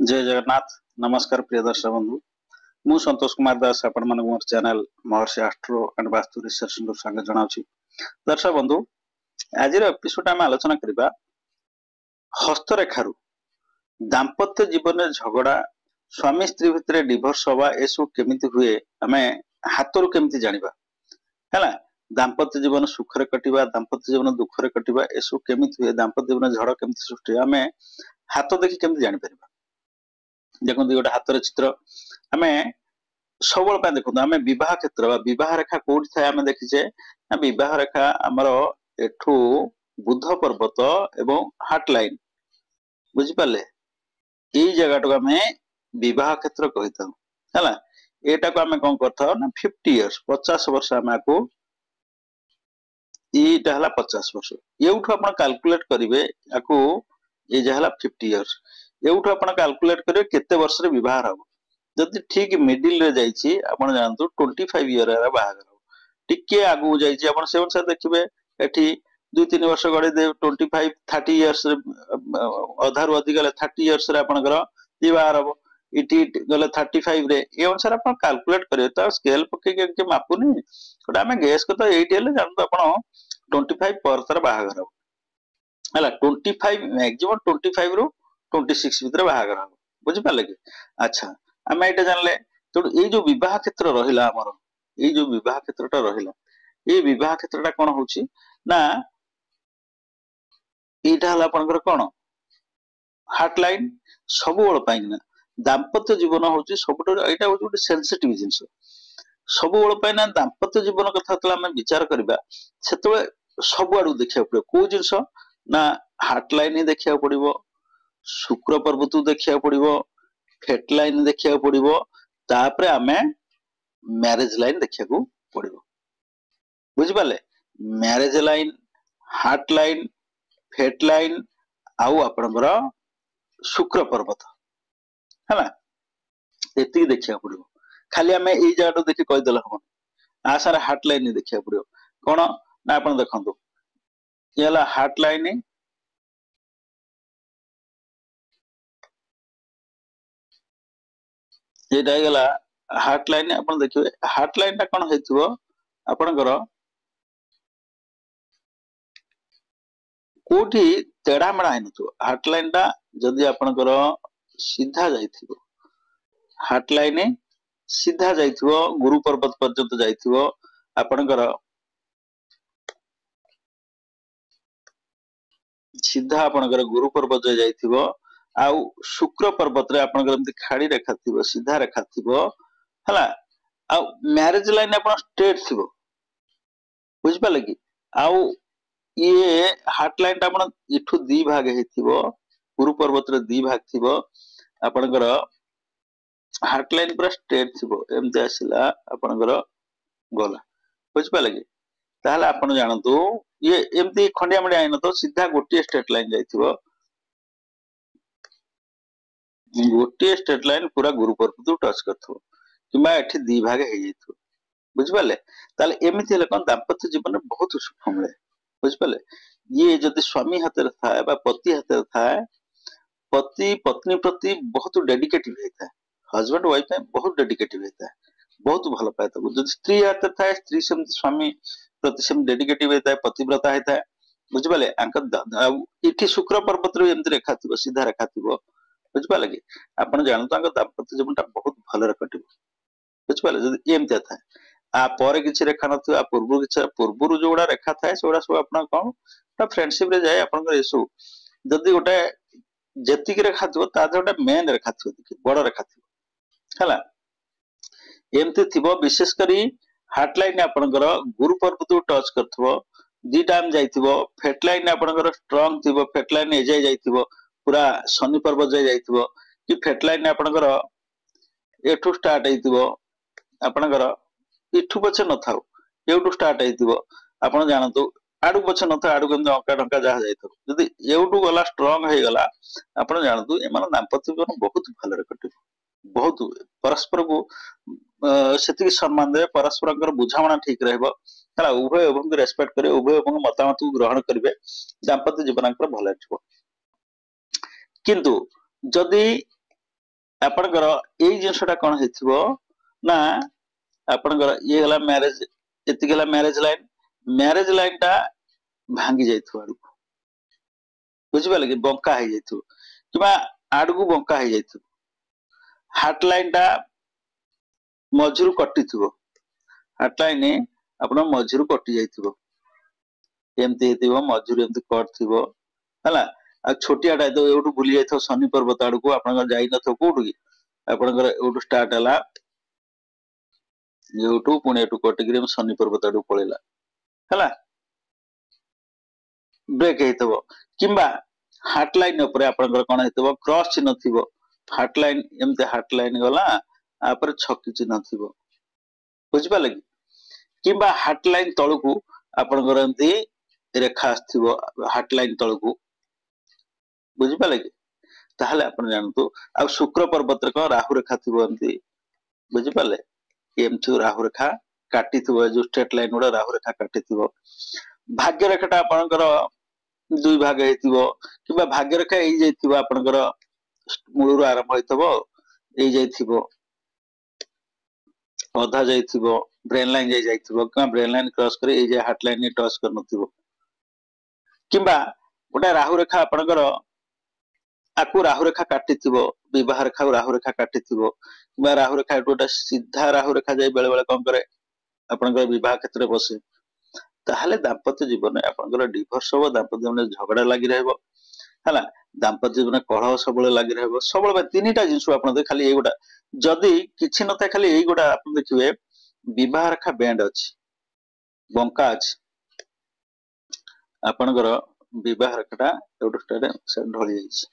जय जगन्नाथ। नमस्कार प्रिय दर्शक बंधु, मु संतोष कुमार दास आपण मन मोर channel Maharshi astro and vastu research को स्वागत जनाउछि। दर्शक बंधु, आज एपिसोड आम आलोचना करबा हस्तरेखारु दाम्पत्य जीवन में झगड़ा, स्वामी स्त्री भितर डिवोर्स हवा एसु केमिति हुए आमे हाथरु केमिति जानिबा हैला। दाम्पत्य जीवन सुखरे कटिबा, दाम्पत्य जीवन दुखरे कटिबा एसु केमिति हुए, दाम्पत्य जीवन झड़ केमिति सृष्टि आमे हाथ देखि केमिति जानि परिबा। देखो गोटे हाथ चित्र आम सब देखो आम बह क्षेत्र बह रेखा कौट थाए आम देखीचे बह रेखा आमर एठू बुध पर्वत एवं हार्ट लाइन बुझिपारे यही जगह आम बह क्षेत्र कही था है। एटा को आम कौन कर ना 50 इयर्स 50 वर्ष आम आपको यहीटा है 50 वर्ष एवठू आप कैलकुलेट करेंगे आपको ये 50 इयर्स एवठू आप कैलकुलेट करेंगे केते वर्ष रे विवाह हम जदि ठीक मिडिल रे जाइए आप जानतु 25 इयर बाहर टिके आगू जाइए आप से अनुसार देखिए एठी 2-3 वर्ष गड़े 25 30 इयर्स अधारू अधिक 30 इयर्स आपंकर बाहर हम इटी गले 35 रे ए अनुसार आप कैलकुलेट करेंगे तो स्केल पकईके मापुनी गोटे आम गेस करता ये जानतु आप 25 पर तार बाहर हम 25 मैक्सिमम 25 रु 26 भितर बाहर हम बुझिपारे कि। अच्छा आम ये जानले तेणु ये जो बह क्षेत्र रहा आमर ये जो बह क्षेत्रटा रहा ये बह क्षेत्रटा कौन हो ना यहाँ कौन हार्ट लाइन सब ना दाम्पत्य जीवन हूँ सब यहाँ हूँ गोटे सेंसिटिव जिनस सब ना दाम्पत्य जीवन कथा आम विचार करवा से सब आड़ देखा पड़ो कौ जिनस ना हार्ट लाइन देखा पड़ो शुक्र पर्वत देखा पड़ो फेट लाइन देखा पड़ो तापर आम मैरेज लाइन देखा पड़ो बुझिपारे marriage line heart line fate line आउ आपणकर शुक्र पर्वत है ये देखा पड़ो खाली आम यही जगह देखिए कहीदेल हम आ सारे हार्ट लाइन देखा पड़ो कौन ना आप देखो ये हार्ट लाइन ये हार्ट लाइन आप देखिए हार्ट लाइन टा कौन हो आपणकर कोठी तेढ़ा मेढ़ा है हार्ट लाइन टा जदि आपणकर सीधा जाइथिबो हार्ट लाइन सीधा जाइथिबो गुरु पर्वत पर्यंत जाइथिबो आपणकर सीधा आपणकर गुरु पर्वत जाइथिबो आउ शुक्र पर्वत रे आपणकर एमती खाड़ी रेखा थिबो सीधा रेखा थिबो हला आउ मैरेज लाइन आपण स्ट्रेट थिबो बुझिपाले कि आउ ये हार्ट लाइन टा आपण इठू दी भाग हेथिबो गुरु पर्वत रे दी भाग थिबो आपणकर हार्ट लाइन पूरा स्ट्रेट थिबो एमती आसिला आपणकर गला बुझिपाले कि ताहले आपण जानतु ये एमती खंडिया मंडिया आइन तो सीधा गोटे स्ट्रेट लाइन जाइथिबो गोटे स्ट्रेट लाइन पूरा गुरु पर्वत टच करथबो किबा एठी दी भाग हे जाइथबो बुझिपाले ताले एमिति हेले कोन दाम्पत्य जीवन में बहुत सुख मिले बुझिपाले। ये जदि स्वामी हाथ थाए पति हाथ थाए पति पत्नी प्रति बहुत डेडिकेटिव होता है हजबैंड वाइफ में बहुत डेडिकेटिव होता है बहुत भल पाए जब स्त्री हाथ थाए स्त्री से स्वामी प्रति से डेडिकेटिव होता है पतिव्रता होता है बुझिपारे इठी शुक्र पर्वत एमती रेखा थी सीधा रेखा थी बुझिपारे कि आप जानते दाम्पत्य जीवन टा बहुत भल कट बुझिपारे जब एमती थाए आपर किसी रेखा ना पूर्व जो रेखा थाए से सब आप कौन फ्रेंडशिप रे जाए आप जदि गोटे जेतिक रेखा थी गोटे मेन रेखा थी बड़ रेखा थी है एमती थी विशेषकर हार्ट लाइन आपंकर गुरु पर्वत टच कर दी टाइम जाइथिबो फेट लाइन आपंकर स्ट्रांग थी फेट लाइन एजाए जाइथिबो पूरा शनि पर्वत जाइथिबो कि फेट लाइन आपंकर एठू स्टार्ट होइथिबो आपंकर इठू पछे न थाउ एठू स्टार्ट होइथिबो आपण जानतु आडू पछे न था आडू केमते अंका ढंका जहा जाइथो जदि एठू गला स्ट्रांग हे गला आपण जानतु एमान दाम्पत्य जीवन बहुत भलरे कटिबो बहुत परस्पर को सेतिक सम्मान दे परस्पर बुझाणा ठीक रहबो है उभय उभय को रेस्पेक्ट करे उभय उभय मतामत को ग्रहण करेंगे दाम्पत्य जीवन भल किंतु जदि ଆପଣଙ୍କର ଏଇ ଜିନିଷଟା କଣ ହେଇଥିବ ନା ଆପଣଙ୍କର ଇଏ ହେଲା ମ୍ୟାରେଜ, ଏତିକି ହେଲା ମ୍ୟାରେଜ ଲାଇନ ଟା ଭାଙ୍ଗି ଯାଇଥିବ ଆଡକୁ, ବୁଝିପାରିଲେ କି, ବଙ୍କା ହେଇଯାଇଥିବ କିମ୍ବା ଆଡକୁ ବଙ୍କା ହେଇଯାଇଥିବ। ହାର୍ଟ ଲାଇନ ଟା ମଝିରୁ କଟିଥିବ, ହାର୍ଟ ଲାଇନ ଆପଣ ମଝିରୁ କଟି ଯାଇଥିବ, ଏମିତି ହେଇଥିବ, ମଝିରୁ ଏମିତି କଟ ଥିବ ହେଲା। ଆଉ ଛୋଟିଆଟା ଏଇଠୁ ବୁଲି ଯାଇଥିବ ଶନି ପର୍ବତ ଆଡକୁ, ଆପଣଙ୍କର ଯାଇନଥିବ କୋଉଠୁ କି, ଆପଣଙ୍କର ଏଇଠୁ ଷ୍ଟାର୍ଟ ହେଲା, ଏଇଠୁ ପୁଣି ଏଠୁ କଟିକିରି ଶନି ପର୍ବତ ଆଡକୁ ପଳେଇଲା ହେଲା, ବ୍ରେକ୍ ହେଇଥିବ। କିମ୍ବା ହାର୍ଟ ଲାଇନ ଉପରେ ଆପଣଙ୍କର କଣ ହେଇଥିବ, କ୍ରସ୍ ଚିହ୍ନ ଥିବ, ହାର୍ଟ ଲାଇନ ଏମିତି ହାର୍ଟ ଲାଇନ ଗଲା, ତାପରେ ଛକି ଚିହ୍ନ ଥିବ, ବୁଝିପାରିଲେ କି। କିମ୍ବା ହାର୍ଟ ଲାଇନ ତଳକୁ ଆପଣଙ୍କର ଏମିତି ରେଖା ଆସିଥିବ ହାର୍ଟ ଲାଇନ ତଳକୁ, ବୁଝିପାରିଲେ କି। ତାହେଲେ ଆପଣ ଜାଣନ୍ତୁ, ଆଉ ଶୁକ୍ର ପର୍ବତରେ କଣ ରାହୁ ରେଖା ଥିବ ଏମିତି, ବୁଝିପାରିଲେ, ଏମିତି ରାହୁ ରେଖା କାଟିଥିବ, ଯୋଉ ଷ୍ଟ୍ରେଟ ଲାଇନ ଗୁଡା ରାହୁ ରେଖା କାଟିଥିବ। ଭାଗ୍ୟ ରେଖା ଟା ଆପଣଙ୍କର ଦୁଇ ଭାଗ ହେଇଥିବ, କିମ୍ବା ଭାଗ୍ୟ ରେଖା ହେଇଯାଇଥିବ ଆପଣଙ୍କର ମୂଳରୁ ଆରମ୍ଭ ହେଇଥିବ, ଏଇ ଯାଇଥିବ ଅଧା ଯାଇଥିବ, ବ୍ରେନ ଲାଇନ ଯାଇଥିବ, କିମ୍ବା ବ୍ରେନ ଲାଇନ କ୍ରସ କରି ଏଇ ଯେ ହାର୍ଟ ଲାଇନ ଟଚ୍ କରିନଥିବ। କିମ୍ବା ଗୋଟେ ରାହୁ ରେଖା ଆପଣଙ୍କର ଆକୁ ରାହୁ ରେଖା କାଟିଥିବ, ବିବାହ ରେଖାକୁ ରାହୁ ରେଖା କାଟିଥିବ, କିମ୍ବା ରାହୁ ରେଖା ଏଠୁ ଗୋଟେ ସିଧା ରାହୁ ରେଖା ଯାଇ ବେଳେ ବେଳେ କଣ କରେ ଆପଣଙ୍କର ବିବାହ କ୍ଷେତ୍ରରେ ବସେ, ତାହେଲେ ଦାମ୍ପତ୍ୟ ଜୀବନରେ ଆପଣଙ୍କର ଡିଭୋର୍ସ ହବ, ଦାମ୍ପତ୍ୟ ଜୀବନରେ ଝଗଡା ଲାଗି ରହିବ ହେଲା, ଦାମ୍ପତ୍ୟ ଜୀବନରେ କଳହ ସବୁବେଳେ ଲାଗି ରହିବ, ସବୁବେଳେ ତିନିଟା ଜିନିଷ ଆପଣ ଖାଲି ଏଇଗୁଟା, ଯଦି କିଛି ନଥାଏ ଖାଲି ଏଇଗୁଟା ଆପଣ ଦେଖିବେ, ବିବାହ ରେଖା ବେଣ୍ଡ ଅଛି, ବଙ୍କା ଅଛି, ଆପଣଙ୍କର ବିବାହ ରେଖାଟା ଏଉଠୁ ଢଳି ଯାଇଛି,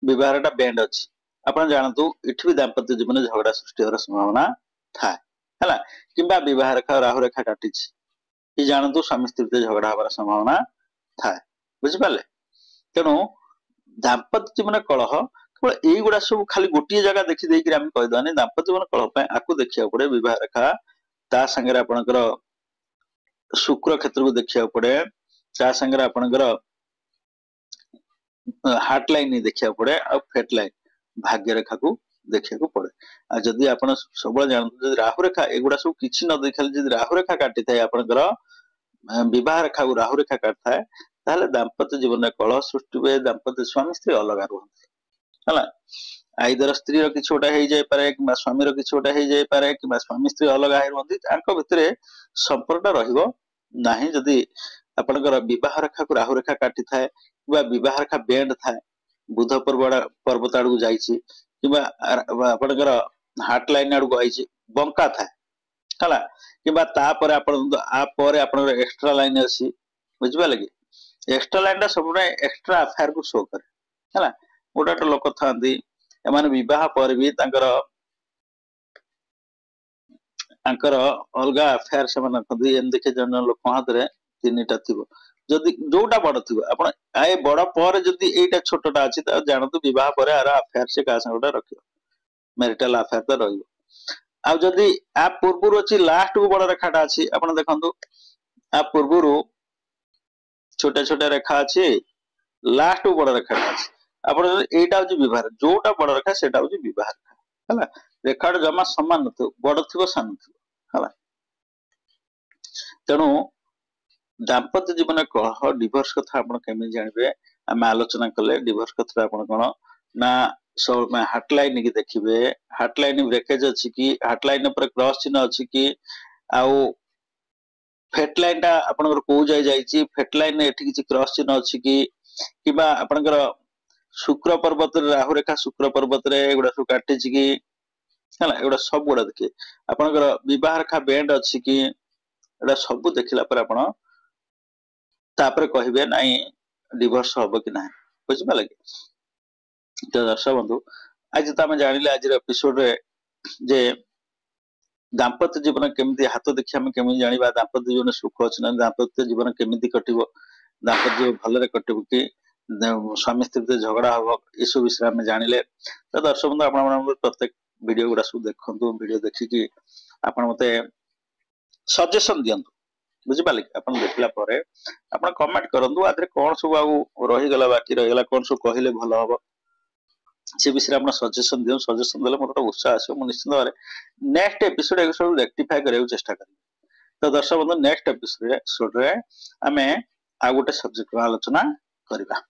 ବିବାହ ରେଖା ବେଣ୍ଡ ଅଛି, ଆପଣ ଜାଣନ୍ତୁ ଏଠି ବି ଦାମ୍ପତ୍ୟ ଜୀବନରେ ଝଗଡା ସୃଷ୍ଟି ହେବାର ସମ୍ଭାବନା ଥାଏ ହେଲା। କିମ୍ବା ବିବାହ ରେଖା ରାହୁ ରେଖା କାଟିଛି, କି ଜାଣନ୍ତୁ ସ୍ୱାମୀ ସ୍ତ୍ରୀ ଭିତରେ ଝଗଡା ହବାର ସମ୍ଭାବନା ଥାଏ, ବୁଝିପାରିଲେ। ତେଣୁ ଦାମ୍ପତ୍ୟ ଜୀବନ କଳହ କେବଳ ଏଇଗୁଡା ସବୁ ଖାଲି ଗୋଟିଏ ଜାଗା ଦେଖି ଦେଇକିରି ଆମେ କହିଦେବାନି, ଦାମ୍ପତ୍ୟ ଜୀବନ କଳହ ପାଇଁ ଆକୁ ଦେଖିବାକୁ ପଡେ, ବିବାହ ରେଖା, ତା ସାଙ୍ଗରେ ଆପଣଙ୍କର ଶୁକ୍ର କ୍ଷେତ୍ରକୁ ଦେଖିବାକୁ ପଡେ, ତା ସାଙ୍ଗରେ ଆପଣଙ୍କର ହାର୍ଟ ଲାଇନ ଦେଖିବାକୁ ପଡେ, ଆଉ ଫେଟ ଲାଇନ ଭାଗ୍ୟ ରେଖାକୁ ଦେଖିବାକୁ ପଡେ। ଆଉ ଯଦି ଆପଣ ସବୁବେଳେ ଜାଣନ୍ତୁ, ଯଦି ରାହୁ ରେଖା ଏଗୁଡା ସବୁ କିଛି ନ ଦେଖି ଖାଲି ଯଦି ରାହୁ ରେଖା କାଟିଥାଏ ଆପଣଙ୍କର ବିବାହ ରେଖାକୁ ରାହୁ ରେଖା କାଟିଥାଏ, ତାହେଲେ ଦାମ୍ପତ୍ୟ ଜୀବନରେ କଳହ ସୃଷ୍ଟି ହୁଏ, ଦାମ୍ପତ୍ୟ ସ୍ୱାମୀ ସ୍ତ୍ରୀ ଅଲଗା ରୁହନ୍ତି ହେଲା। ଆଇଦର ସ୍ତ୍ରୀର କିଛି ଗୋଟେ ହେଇଯାଇପାରେ, କିମ୍ବା ସ୍ୱାମୀର କିଛି ଗୋଟେ ହେଇଯାଇପାରେ, କିମ୍ବା ସ୍ୱାମୀ ସ୍ତ୍ରୀ ଅଲଗା ହେଇ ରୁହନ୍ତି, ତାଙ୍କ ଭିତରେ ସମ୍ପର୍କ ରହିବ ନାହିଁ। ଯଦି ଆପଣଙ୍କର ବିବାହ ରେଖାକୁ ରାହୁ ରେଖା କାଟିଥାଏ, କିମ୍ବା ବିବାହ ରେଖା ବେଣ୍ଡ ଥାଏ, ବୁଧ ପର୍ବତ ଆଡକୁ ଯାଇଛି, କିମ୍ବା ଆପଣଙ୍କର ହାର୍ଟ ଲାଇନ ଆଡକୁ ଆଇଛି, ବଙ୍କା ଥାଏ ହେଲା, କିମ୍ବା ତାପରେ ଆପଣଙ୍କର ଏକ୍ସଟ୍ରା ଲାଇନ ଅଛି, ବୁଝିପାରିଲେ କି। ଏକ୍ସଟ୍ରା ଲାଇନ ଟା ସବୁବେଳେ ଏକ୍ସଟ୍ରା ଆଫେୟାର କୁ ଶୋ କରେ ହେଲା। ଗୋଟେ ଗୋଟେ ଲୋକ ଥାନ୍ତି, ଏମାନେ ବିବାହ ପରେ ବି ତାଙ୍କର ଅଲଗା ଆଫେୟାର ସେମାନେ ରଖନ୍ତି, ଏମିତି ଦେଖି ଜଣେ ଲୋକଙ୍କ ହାତରେ ତିନିଟା ଥିବ, ଯଦି ଯୋଉଟା ବଡ ଥିବ, ଆପଣ ଏ ବଡ ପରେ ଯଦି ଏଇଟା ଛୋଟଟା ଅଛି, ତାହେଲେ ଜାଣନ୍ତୁ ବିବାହ ପରେ ଆର ଆଫେୟାର ସେ କାହା ସାଙ୍ଗେ ରଖିବ, ମ୍ୟାରିଟାଲ ଆଫେୟାର ତ ରହିବ। ଆଉ ଯଦି ଆ ପୂର୍ବରୁ ଅଛି, ଲାଷ୍ଟ କୁ ବଡ ରେଖାଟା ଅଛି, ଆପଣ ଦେଖନ୍ତୁ ଆ ପୂର୍ବରୁ ଛୋଟ ଛୋଟ ରେଖା ଅଛି, ଲାଷ୍ଟ କୁ ବଡ ରେଖାଟା ଅଛି, ଆପଣ ଏଇଟା ହଉଛି ବିବାହ, ଯୋଉଟା ବଡ ରେଖା ସେଇଟା ହଉଛି ବିବାହ ରେଖା ହେଲା। ରେଖାଟା ଜମା ସମାନ ନଥିବ, ବଡ ଥିବ ସାନ ଥିବ ହେଲା। ତେଣୁ ଦାମ୍ପତ୍ୟ ଜୀବନ କଳହ ଡିଭୋର୍ସ କଥା ଆପଣ କେମିତି ଜାଣିବେ, ଆମେ ଆଲୋଚନା କଲେ ଡିଭୋର୍ସ କଥା ଆପଣ କଣ ନା ହାର୍ଟ ଲାଇନ କି ଦେଖିବେ, ହାର୍ଟ ଲାଇନ ବ୍ରେକେଜ ଅଛି କି, ହାର୍ଟ ଲାଇନ ଉପରେ କ୍ରସ୍ ଚିହ୍ନ ଅଛି କି, ଆଉ ଫେଟ ଲାଇନ ଟା ଆପଣଙ୍କର କୋଉ ଯାଏ ଯାଇଛି, ଫେଟ ଲାଇନ ଏଠି କିଛି କ୍ରସ୍ ଚିହ୍ନ ଅଛି କି, କିମ୍ବା ଆପଣଙ୍କର ଶୁକ୍ର ପର୍ବତରେ ରାହୁ ରେଖା ଶୁକ୍ର ପର୍ବତରେ ଏଗୁଡା ସବୁ କାଟିଛି କି ହେଲା, ଏଗୁଡା ସବୁ ଗୁଡା ଦେଖିବେ। ଆପଣଙ୍କର ବିବାହ ରେଖା ବେଣ୍ଡ ଅଛି କି, ଏଗୁଡା ସବୁ ଦେଖିଲା ପରେ ଆପଣ ତାପରେ କହିବେ ନାଇଁ ଡିଭୋର୍ସ ହବ କି ନାହିଁ, ବୁଝିପାରିଲେ କି। ତ ଦର୍ଶକ ବନ୍ଧୁ, ଆଜି ତ ଆମେ ଜାଣିଲେ ଆଜିର ଏପିସୋଡରେ ଯେ ଦାମ୍ପତ୍ୟ ଜୀବନ କେମିତି, ହାତ ଦେଖି ଆମେ କେମିତି ଜାଣିବା ଦାମ୍ପତ୍ୟ ଜୀବନ ସୁଖ ଅଛି ନା, ଦାମ୍ପତ୍ୟ ଜୀବନ କେମିତି କଟିବ, ଦାମ୍ପତ୍ୟ ଜୀବନ ଭଲରେ କଟିବ କି ସ୍ୱାମୀ ସ୍ତ୍ରୀ ଝଗଡା ହବ, ଏସବୁ ବିଷୟରେ ଆମେ ଜାଣିଲେ। ତ ଦର୍ଶକ ବନ୍ଧୁ, ଆପଣ ପ୍ରତ୍ୟେକ ଭିଡିଓ ଗୁଡା ସବୁ ଦେଖନ୍ତୁ, ଭିଡିଓ ଦେଖିକି ଆପଣ ମତେ ସଜେସନ ଦିଅନ୍ତୁ, ବୁଝିପାରିଲେ କି। ଆପଣ ଦେଖିଲା ପରେ ଆପଣ କମେଣ୍ଟ କରନ୍ତୁ, ଆଦେହରେ କଣ ସବୁ ଆଉ ରହିଗଲା, ବାକି ରହିଗଲା, କଣ ସବୁ କହିଲେ ଭଲ ହବ, से विषय आप सजेसन दियो, सजेसन देले मोर उत्साह आसो, मु निश्चित भाव नेक्स्ट एपिसोड एक सब रेक्टिफाई करने चेष्टा करी। तो दर्शक बंधु नेक्स्ट एपिसोड रे आमे आ गोटे सब्जेक्ट आलोचना करबा।